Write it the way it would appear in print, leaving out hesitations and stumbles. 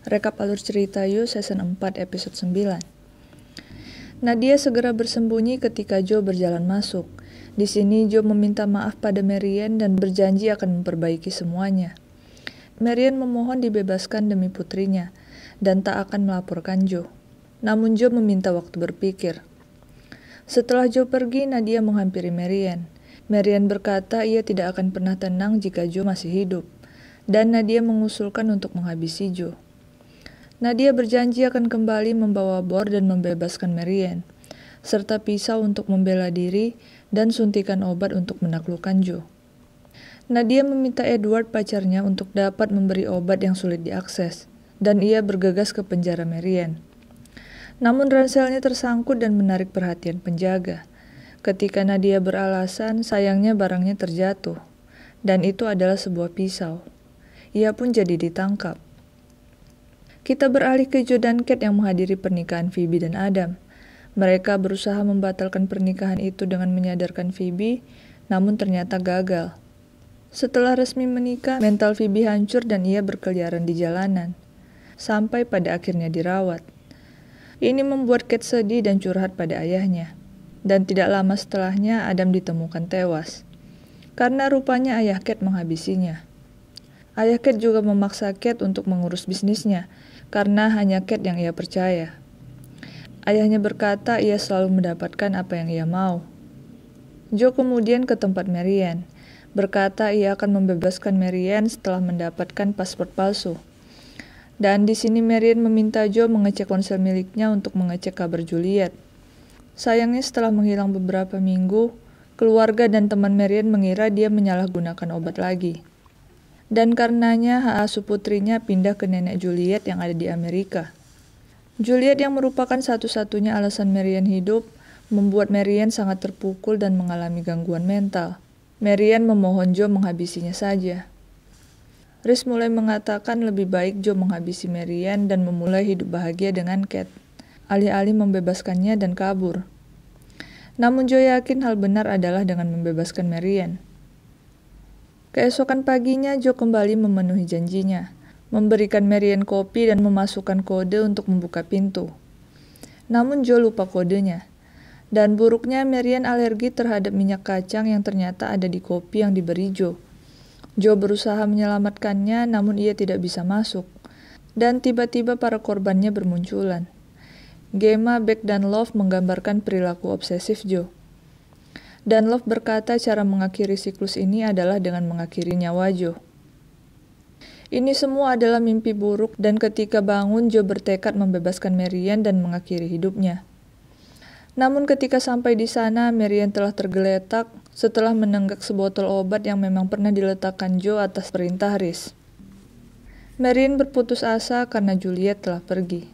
Rekap alur cerita yuk season 4 episode 9. Nadia segera bersembunyi ketika Joe berjalan masuk. Di sini Joe meminta maaf pada Marianne dan berjanji akan memperbaiki semuanya. Marianne memohon dibebaskan demi putrinya dan tak akan melaporkan Joe. Namun Joe meminta waktu berpikir. Setelah Joe pergi, Nadia menghampiri Marianne. Marianne berkata ia tidak akan pernah tenang jika Joe masih hidup. Dan Nadia mengusulkan untuk menghabisi Joe. Nadia berjanji akan kembali membawa bor dan membebaskan Marianne, serta pisau untuk membela diri dan suntikan obat untuk menaklukkan Joe. Nadia meminta Edward pacarnya untuk dapat memberi obat yang sulit diakses, dan ia bergegas ke penjara Marianne. Namun ranselnya tersangkut dan menarik perhatian penjaga. Ketika Nadia beralasan, sayangnya barangnya terjatuh, dan itu adalah sebuah pisau. Ia pun jadi ditangkap. Kita beralih ke Joe dan Kate yang menghadiri pernikahan Phoebe dan Adam. Mereka berusaha membatalkan pernikahan itu dengan menyadarkan Phoebe, namun ternyata gagal. Setelah resmi menikah, mental Phoebe hancur dan ia berkeliaran di jalanan, sampai pada akhirnya dirawat. Ini membuat Kate sedih dan curhat pada ayahnya. Dan tidak lama setelahnya, Adam ditemukan tewas. Karena rupanya ayah Kate menghabisinya. Ayah Kate juga memaksa Kate untuk mengurus bisnisnya, karena hanya Kate yang ia percaya. Ayahnya berkata ia selalu mendapatkan apa yang ia mau. Joe kemudian ke tempat Marianne, berkata ia akan membebaskan Marianne setelah mendapatkan paspor palsu. Dan di sini Marianne meminta Joe mengecek ponsel miliknya untuk mengecek kabar Juliet. Sayangnya setelah menghilang beberapa minggu, keluarga dan teman Marianne mengira dia menyalahgunakan obat lagi. Dan karenanya hak asuh putrinya pindah ke nenek Juliet yang ada di Amerika. Juliet yang merupakan satu-satunya alasan Marianne hidup, membuat Marianne sangat terpukul dan mengalami gangguan mental. Marianne memohon Joe menghabisinya saja. Rhys mulai mengatakan lebih baik Joe menghabisi Marianne dan memulai hidup bahagia dengan Kate, alih-alih membebaskannya dan kabur. Namun Joe yakin hal benar adalah dengan membebaskan Marianne. Keesokan paginya, Joe kembali memenuhi janjinya, memberikan Marianne kopi dan memasukkan kode untuk membuka pintu. Namun Joe lupa kodenya. Dan buruknya Marianne alergi terhadap minyak kacang yang ternyata ada di kopi yang diberi Joe. Joe berusaha menyelamatkannya, namun ia tidak bisa masuk. Dan tiba-tiba para korbannya bermunculan. Gemma, Beck, dan Love menggambarkan perilaku obsesif Joe. Dan Love berkata cara mengakhiri siklus ini adalah dengan mengakhiri nyawa Joe. Ini semua adalah mimpi buruk dan ketika bangun Joe bertekad membebaskan Marianne dan mengakhiri hidupnya. Namun ketika sampai di sana, Marianne telah tergeletak setelah menenggak sebotol obat yang memang pernah diletakkan Joe atas perintah Rhys. Marianne berputus asa karena Juliet telah pergi.